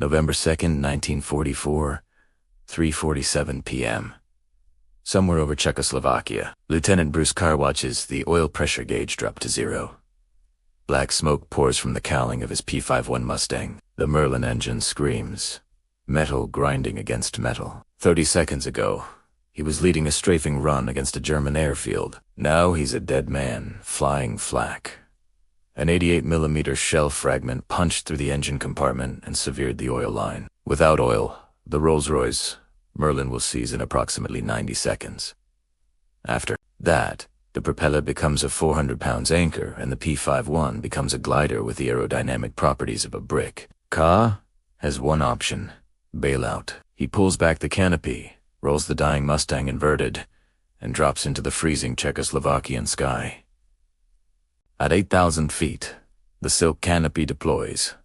November 2nd, 1944, 3:47 p.m. Somewhere over Czechoslovakia, Lieutenant Bruce Carr watches the oil pressure gauge drop to zero. Black smoke pours from the cowling of his P-51 Mustang. The Merlin engine screams. Metal grinding against metal. 30 seconds ago, he was leading a strafing run against a German airfield. Now he's a dead man, flying flak. An 88mm shell fragment punched through the engine compartment and severed the oil line. Without oil, the Rolls-Royce Merlin will seize in approximately 90 seconds. After that, the propeller becomes a 400 pounds anchor and the P-51 becomes a glider with the aerodynamic properties of a brick. Carr has one option: bailout. He pulls back the canopy, rolls the dying Mustang inverted, and drops into the freezing Czechoslovakian sky. At 8,000 feet, the silk canopy deploys.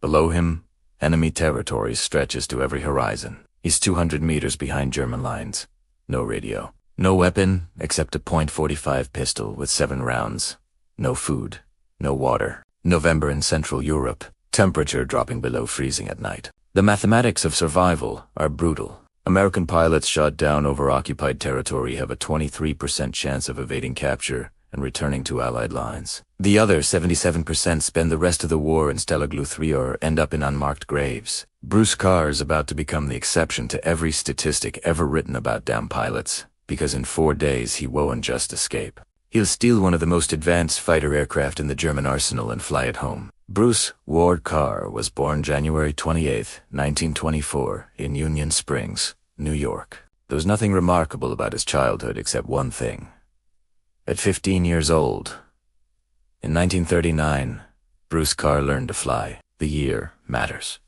Below him, enemy territory stretches to every horizon. He's 200 meters behind German lines. No radio. No weapon except a .45 pistol with 7 rounds. No food. No water. November in Central Europe. Temperature dropping below freezing at night. The mathematics of survival are brutal. American pilots shot down over occupied territory have a 23% chance of evading capture and returning to Allied lines. The other 77% spend the rest of the war in Stalag 3 or end up in unmarked graves. Bruce Carr is about to become the exception to every statistic ever written about damn pilots, because in 4 days he won't just escape. He'll steal one of the most advanced fighter aircraft in the German arsenal and fly it home. Bruce Ward Carr was born January 28, 1924, in Union Springs, New York. There was nothing remarkable about his childhood except one thing. At 15 years old, in 1939, Bruce Carr learned to fly. The year matters.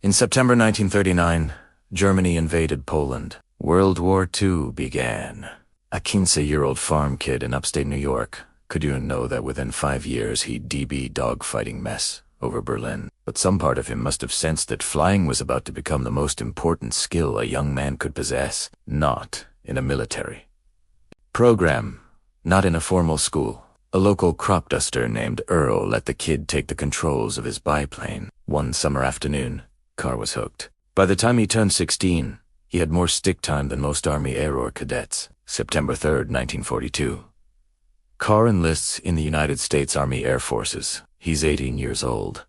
In September 1939, Germany invaded Poland. World War II began. A 15-year-old farm kid in upstate New York could you know that within 5 years he'd DB dogfighting mess over Berlin. But some part of him must have sensed that flying was about to become the most important skill a young man could possess, not in a military program. Not in a formal school. A local crop duster named Earl let the kid take the controls of his biplane. One summer afternoon, Carr was hooked. By the time he turned 16, he had more stick time than most Army Air Corps cadets. September 3rd, 1942. Carr enlists in the United States Army Air Forces. He's 18 years old.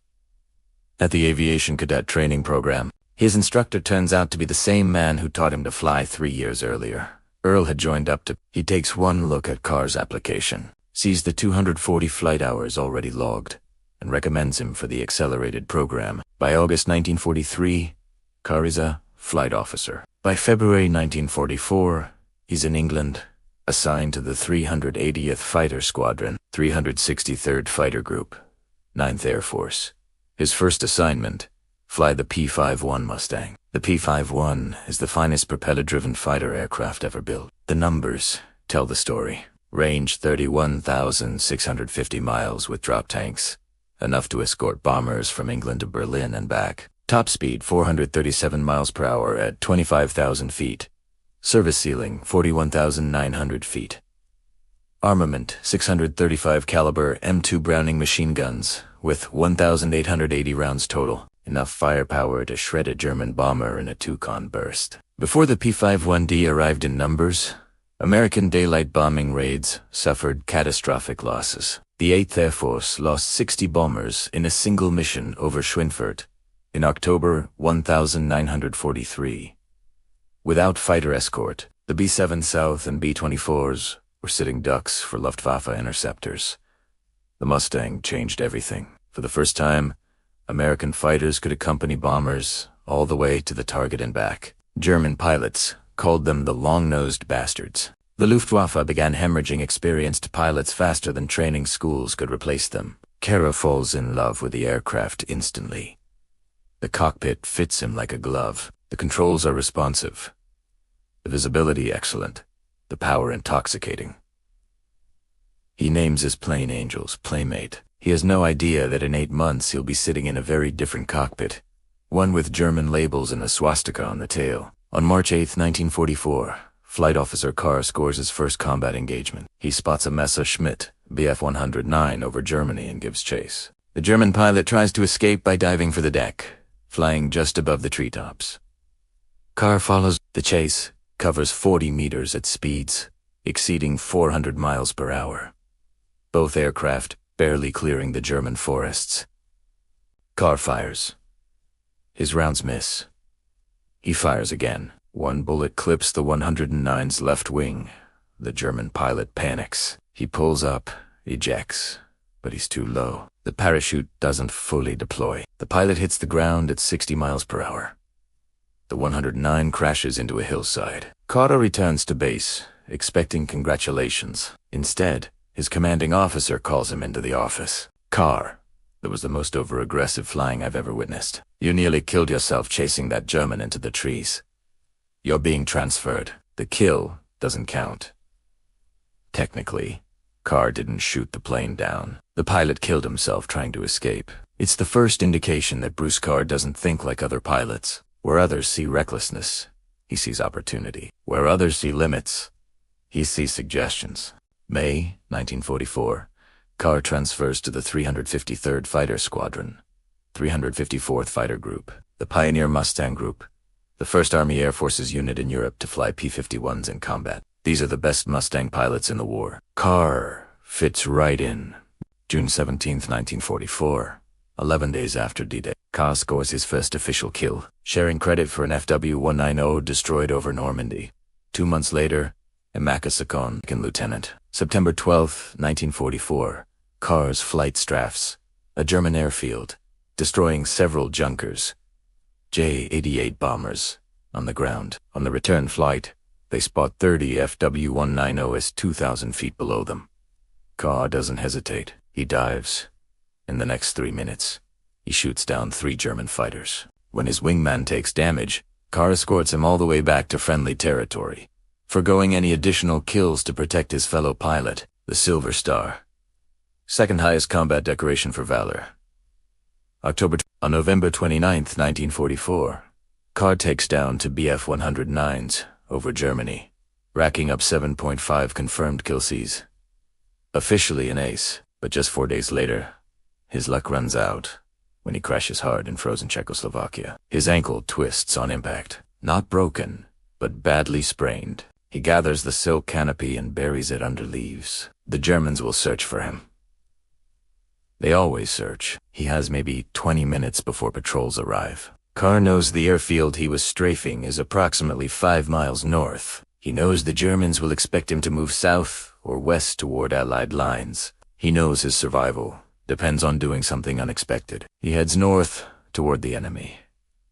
At the aviation cadet training program, his instructor turns out to be the same man who taught him to fly 3 years earlier. Earl had joined up to. He takes one look at Carr's application, sees the 240 flight hours already logged, and recommends him for the accelerated program. By August 1943, Carr is a flight officer. By February 1944, he's in England, assigned to the 380th Fighter Squadron, 363rd Fighter Group, 9th Air Force. His first assignment: fly the P-51 Mustang. The P-51 is the finest propeller-driven fighter aircraft ever built. The numbers tell the story. Range 31,650 miles with drop tanks, enough to escort bombers from England to Berlin and back. Top speed 437 miles per hour at 25,000 feet. Service ceiling 41,900 feet. Armament 635 caliber M2 Browning machine guns with 1,880 rounds total. Enough firepower to shred a German bomber in a 2-con burst. Before the P-51D arrived in numbers, American daylight bombing raids suffered catastrophic losses. The 8th Air Force lost 60 bombers in a single mission over Schweinfurt in October 1943. Without fighter escort, the B-7 South and B-24s were sitting ducks for Luftwaffe interceptors. The Mustang changed everything. For the first time, American fighters could accompany bombers all the way to the target and back. German pilots called them the long-nosed bastards. The Luftwaffe began hemorrhaging experienced pilots faster than training schools could replace them. Kara falls in love with the aircraft instantly. The cockpit fits him like a glove. The controls are responsive. The visibility excellent. The power intoxicating. He names his plane Angel's Playmate. He has no idea that in 8 months he'll be sitting in a very different cockpit, one with German labels and a swastika on the tail. On March 8, 1944, Flight Officer Carr scores his first combat engagement. He spots a Messerschmitt Bf 109 over Germany and gives chase. The German pilot tries to escape by diving for the deck, flying just above the treetops. Carr follows. The chase covers 40 meters at speeds exceeding 400 miles per hour. Both aircraft barely clearing the German forests. Carr fires. His rounds miss. He fires again. One bullet clips the 109's left wing. The German pilot panics. He pulls up, ejects, but he's too low. The parachute doesn't fully deploy. The pilot hits the ground at 60 miles per hour. The 109 crashes into a hillside. Carr returns to base, expecting congratulations. Instead, his commanding officer calls him into the office. Carr, that was the most over-aggressive flying I've ever witnessed. You nearly killed yourself chasing that German into the trees. You're being transferred. The kill doesn't count. Technically, Carr didn't shoot the plane down. The pilot killed himself trying to escape. It's the first indication that Bruce Carr doesn't think like other pilots. Where others see recklessness, he sees opportunity. Where others see limits, he sees suggestions. May 1944, Carr transfers to the 353rd Fighter Squadron, 354th Fighter Group, the Pioneer Mustang Group, the 1st Army Air Forces unit in Europe to fly P-51s in combat. These are the best Mustang pilots in the war. Carr fits right in. June 17, 1944, 11 days after D-Day. Carr scores his first official kill, sharing credit for an FW-190 destroyed over Normandy. 2 months later, a Macasacon lieutenant. September 12, 1944, Carr's flight strafes a German airfield, destroying several Junkers, J-88 bombers, on the ground. On the return flight, they spot 30 FW-190s 2,000 feet below them. Carr doesn't hesitate. He dives. In the next 3 minutes, he shoots down 3 German fighters. When his wingman takes damage, Carr escorts him all the way back to friendly territory, forgoing any additional kills to protect his fellow pilot, the Silver Star. Second highest combat decoration for valor. On November 29, 1944, Carr takes down 2 Bf-109s over Germany, racking up 7.5 confirmed kill-Cs. Officially an ace, but just 4 days later, his luck runs out when he crashes hard in frozen Czechoslovakia. His ankle twists on impact. Not broken, but badly sprained. He gathers the silk canopy and buries it under leaves. The Germans will search for him. They always search. He has maybe 20 minutes before patrols arrive. Carr knows the airfield he was strafing is approximately 5 miles north. He knows the Germans will expect him to move south or west toward Allied lines. He knows his survival depends on doing something unexpected. He heads north toward the enemy.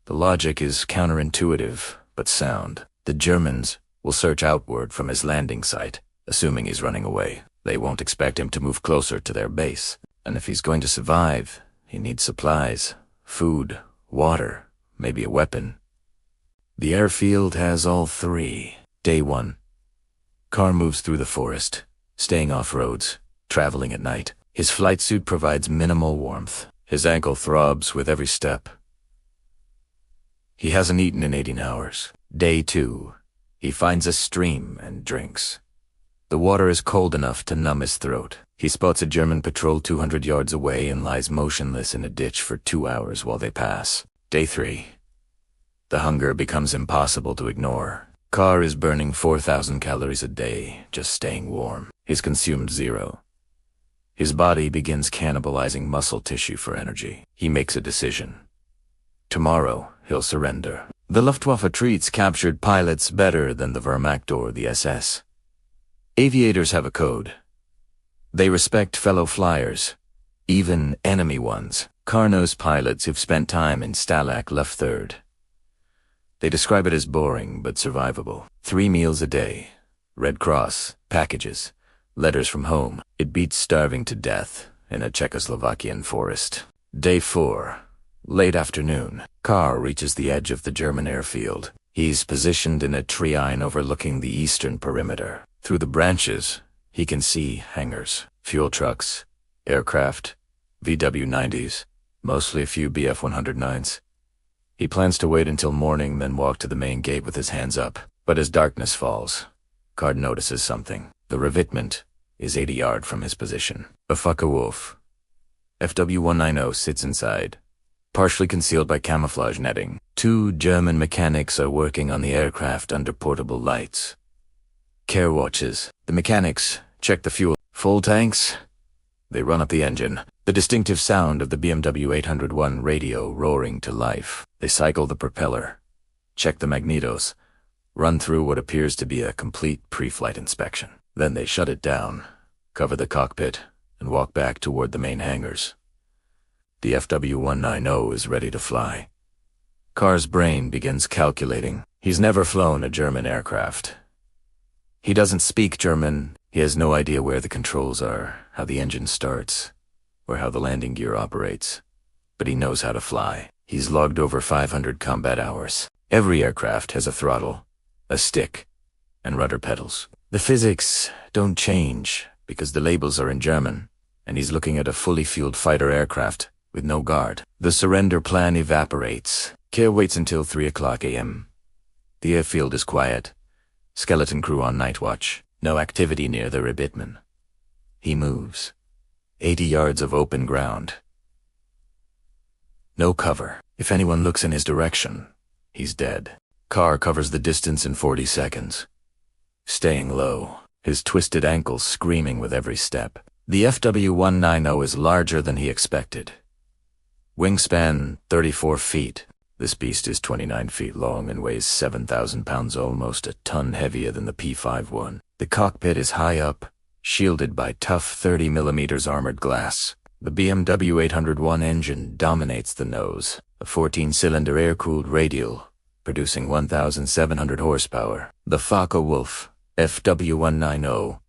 The logic is counterintuitive, but sound. The Germans will search outward from his landing site, assuming he's running away. They won't expect him to move closer to their base. And if he's going to survive, he needs supplies, food, water, maybe a weapon. The airfield has all 3. Day 1. Carr moves through the forest, staying off roads, traveling at night. His flight suit provides minimal warmth. His ankle throbs with every step. He hasn't eaten in 18 hours. Day 2. He finds a stream and drinks. The water is cold enough to numb his throat. He spots a German patrol 200 yards away and lies motionless in a ditch for 2 hours while they pass. Day 3. The hunger becomes impossible to ignore. Carr is burning 4,000 calories a day, just staying warm. He's consumed 0. His body begins cannibalizing muscle tissue for energy. He makes a decision. Tomorrow, he'll surrender. The Luftwaffe treats captured pilots better than the Wehrmacht or the SS. Aviators have a code. They respect fellow flyers, even enemy ones. Carr knows pilots who've spent time in Stalag Luft 3rd. They describe it as boring but survivable. 3 meals a day, Red Cross, packages, letters from home. It beats starving to death in a Czechoslovakian forest. Day 4. Late afternoon. Carr reaches the edge of the German airfield. He's positioned in a treeline overlooking the eastern perimeter. Through the branches, he can see hangars, fuel trucks, aircraft, WW-90s, mostly a few Bf-109s. He plans to wait until morning, then walk to the main gate with his hands up. But as darkness falls, Carr notices something. The revetment is 80 yards from his position. A Focke-Wulf FW-190 sits inside, partially concealed by camouflage netting. 2 German mechanics are working on the aircraft under portable lights. Care watches. The mechanics check the fuel. Full tanks? They run up the engine. The distinctive sound of the WW801 radio roaring to life. They cycle the propeller, check the magnetos, run through what appears to be a complete pre-flight inspection. Then they shut it down, cover the cockpit, and walk back toward the main hangars. The FW190 is ready to fly. Carr's brain begins calculating. He's never flown a German aircraft. He doesn't speak German. He has no idea where the controls are, how the engine starts, or how the landing gear operates. But he knows how to fly. He's logged over 500 combat hours. Every aircraft has a throttle, a stick, and rudder pedals. The physics don't change because the labels are in German, and he's looking at a fully fueled fighter aircraft with no guard. The surrender plan evaporates. Care waits until 3 o'clock a.m. The airfield is quiet. Skeleton crew on night watch. No activity near the rebittman. He moves. 80 yards of open ground. No cover. If anyone looks in his direction, he's dead. Carr covers the distance in 40 seconds. Staying low, his twisted ankles screaming with every step. The FW190 is larger than he expected. Wingspan 34 feet. This beast is 29 feet long and weighs 7,000 pounds, almost a ton heavier than the P-51. The cockpit is high up, shielded by tough 30mm armored glass. The WW801 engine dominates the nose, a 14-cylinder air-cooled radial, producing 1,700 horsepower. The Focke-Wulf FW190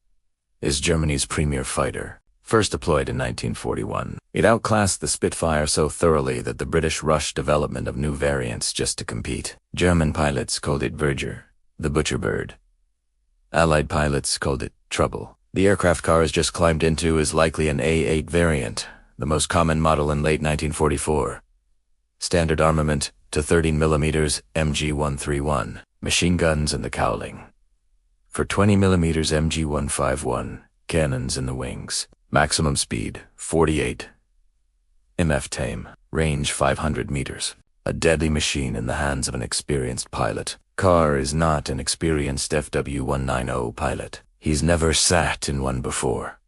is Germany's premier fighter. First deployed in 1941, it outclassed the Spitfire so thoroughly that the British rushed development of new variants just to compete. German pilots called it Verger, the butcher bird. Allied pilots called it Trouble. The aircraft Carr has just climbed into is likely an A8 variant, the most common model in late 1944. Standard armament to 13mm MG131, machine guns in the cowling. For 20mm MG151, cannons in the wings. Maximum speed, 48. MF tame, range 500 meters. A deadly machine in the hands of an experienced pilot. Carr is not an experienced FW190 pilot. He's never sat in one before.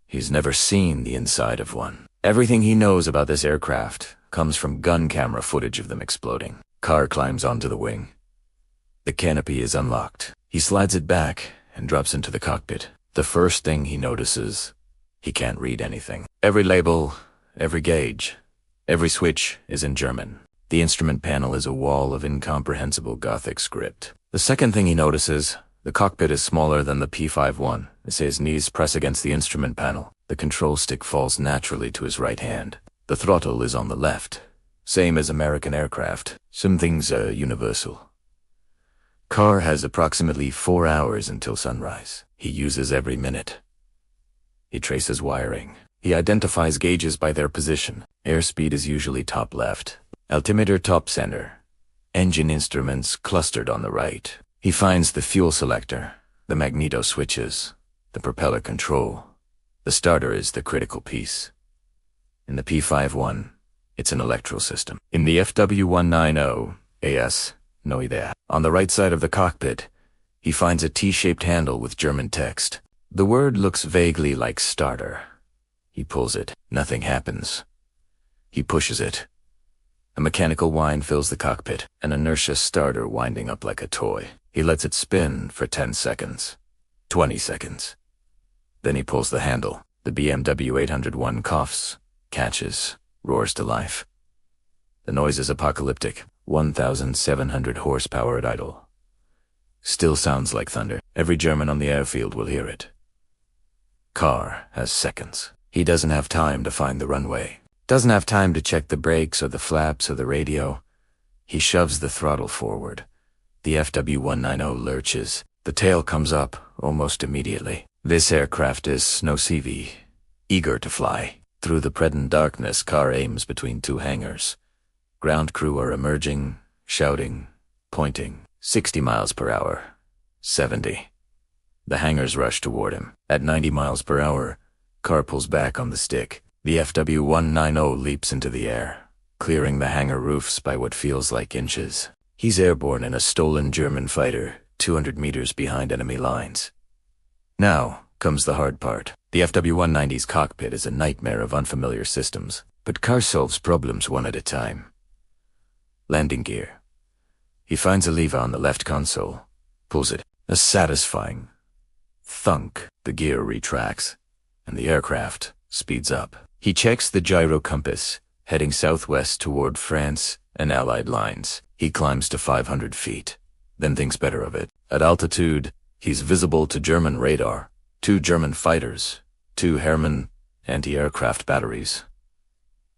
He's never seen the inside of one. Everything he knows about this aircraft comes from gun camera footage of them exploding. Carr climbs onto the wing. The canopy is unlocked. He slides it back and drops into the cockpit. The first thing he notices, he can't read anything. Every label, every gauge, every switch is in German. The instrument panel is a wall of incomprehensible Gothic script. The second thing he notices, the cockpit is smaller than the P-51. As his knees press against the instrument panel, the control stick falls naturally to his right hand. The throttle is on the left, same as American aircraft. Some things are universal. Carr has approximately 4 hours until sunrise. He uses every minute. He traces wiring. He identifies gauges by their position. Airspeed is usually top left. Altimeter top center. Engine instruments clustered on the right. He finds the fuel selector, the magneto switches, the propeller control. The starter is the critical piece. In the P-51, it's an electro system. In the FW190, AS, no idea. On the right side of the cockpit, he finds a T-shaped handle with German text. The word looks vaguely like starter. He pulls it. Nothing happens. He pushes it. A mechanical whine fills the cockpit, an inertia starter winding up like a toy. He lets it spin for 10 seconds, 20 seconds. Then he pulls the handle. The BMW801 coughs, catches, roars to life. The noise is apocalyptic. 1,700 horsepower at idle. Still sounds like thunder. Every German on the airfield will hear it. Carr has seconds. He doesn't have time to find the runway. Doesn't have time to check the brakes or the flaps or the radio. He shoves the throttle forward. The FW190 lurches. The tail comes up almost immediately. This aircraft is Snow-CV, eager to fly. Through the pregnant darkness, Carr aims between 2 hangars. Ground crew are emerging, shouting, pointing. 60 miles per hour. 70. The hangars rush toward him. At 90 miles per hour, Carr pulls back on the stick. The FW190 leaps into the air. clearing the hangar roofs by what feels like inches. He's airborne in a stolen German fighter, 200 meters behind enemy lines. Now comes the hard part. The FW-190's cockpit is a nightmare of unfamiliar systems, but Carr solves problems one at a time. Landing gear. He finds a lever on the left console, pulls it. A satisfying thunk. The gear retracts, and the aircraft speeds up. He checks the gyro compass, heading southwest toward France and Allied lines. He climbs to 500 feet, then thinks better of it. At altitude, he's visible to German radar, 2 German fighters, 2 Hermann anti-aircraft batteries.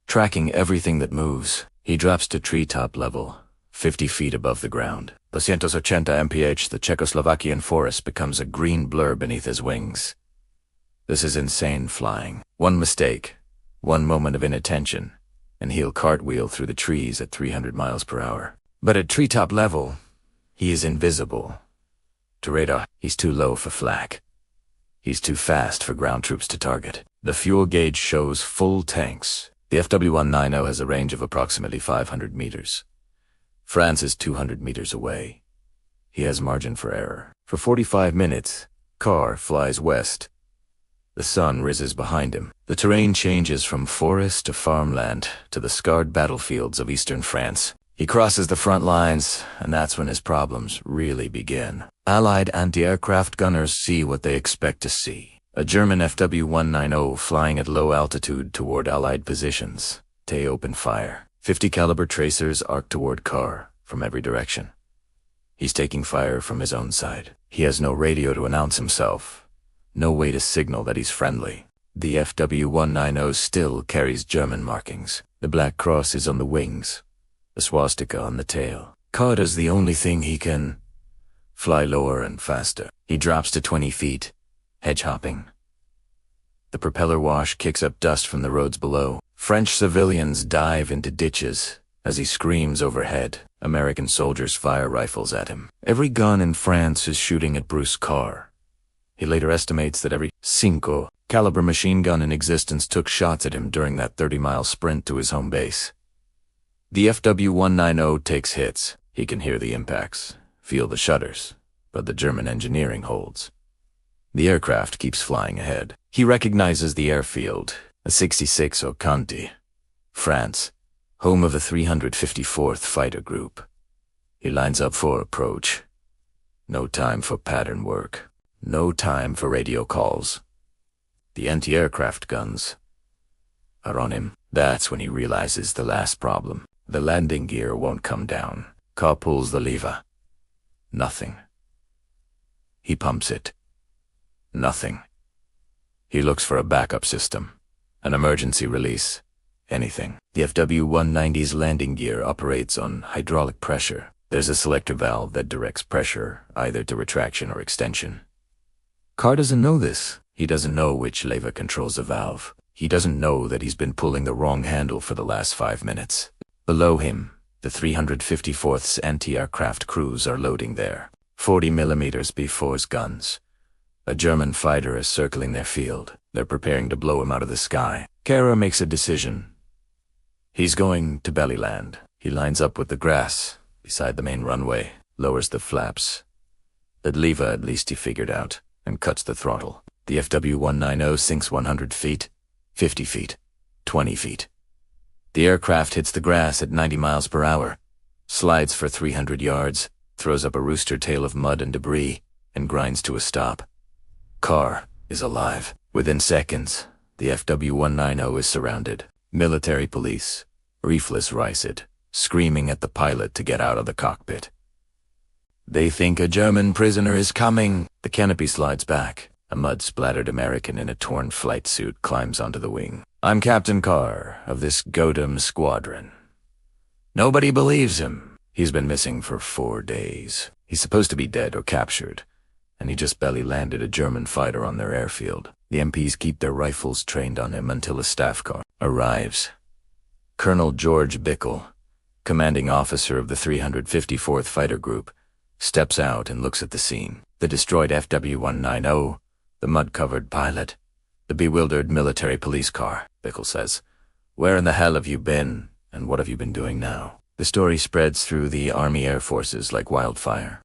Tracking everything that moves, he drops to treetop level, 50 feet above the ground. 280 mph, the Czechoslovakian forest becomes a green blur beneath his wings. This is insane flying. One mistake, one moment of inattention, and he'll cartwheel through the trees at 300 miles per hour. But at treetop level, he is invisible. To radar, he's too low for flak. He's too fast for ground troops to target. The fuel gauge shows full tanks. The FW-190 has a range of approximately 500 meters. France is 200 meters away. He has margin for error. For 45 minutes, Carr flies west. The sun rises behind him. The terrain changes from forest to farmland to the scarred battlefields of eastern France. He crosses the front lines, and that's when his problems really begin. Allied anti-aircraft gunners see what they expect to see. A German FW-190 flying at low altitude toward Allied positions. They open fire. 50 caliber tracers arc toward Carr from every direction. He's taking fire from his own side. He has no radio to announce himself, no way to signal that he's friendly. The FW-190 still carries German markings. The black cross is on the wings, the swastika on the tail. Carr does the only thing he can: fly lower and faster. He drops to 20 feet, hedge hopping. The propeller wash kicks up dust from the roads below. French civilians dive into ditches as he screams overhead. American soldiers fire rifles at him. Every gun in France is shooting at Bruce Carr. He later estimates that every .5 caliber machine gun in existence took shots at him during that 30-mile sprint to his home base. The FW-190 takes hits. He can hear the impacts, feel the shudders, but the German engineering holds. The aircraft keeps flying ahead. He recognizes the airfield, a 66 Conti, France, home of the 354th Fighter Group. He lines up for approach. No time for pattern work. No time for radio calls. The anti-aircraft guns are on him. That's when he realizes the last problem. The landing gear won't come down. Carr pulls the lever. Nothing. He pumps it. Nothing. He looks for a backup system, an emergency release, anything. The FW-190's landing gear operates on hydraulic pressure. There's a selector valve that directs pressure either to retraction or extension. Carr doesn't know this. He doesn't know which lever controls the valve. He doesn't know that he's been pulling the wrong handle for the last 5 minutes. Below him, the 354th's anti-aircraft crews are loading their 40 millimeters B4's guns. A German fighter is circling their field. They're preparing to blow him out of the sky. Carr makes a decision. He's going to belly land. He lines up with the grass beside the main runway, lowers the flaps. That lever at least he figured out, and cuts the throttle. The FW-190 sinks 100 feet, 50 feet, 20 feet. The aircraft hits the grass at 90 miles per hour, slides for 300 yards, throws up a rooster tail of mud and debris, and grinds to a stop. Carr is alive. Within seconds, the FW-190 is surrounded. Military police, briefless ricid, screaming at the pilot to get out of the cockpit. They think a German prisoner is coming. The canopy slides back. A mud-splattered American in a torn flight suit climbs onto the wing. I'm Captain Carr of this Godam squadron. Nobody believes him. He's been missing for 4 days. He's supposed to be dead or captured, and he just belly landed a German fighter on their airfield. The MPs keep their rifles trained on him until a staff car arrives. Colonel George Bickle, commanding officer of the 354th Fighter Group, steps out and looks at the scene. The destroyed FW-190, the mud-covered pilot, the bewildered military police car. Bickle says, "Where in the hell have you been? And what have you been doing now? The story spreads through the Army Air Forces like wildfire.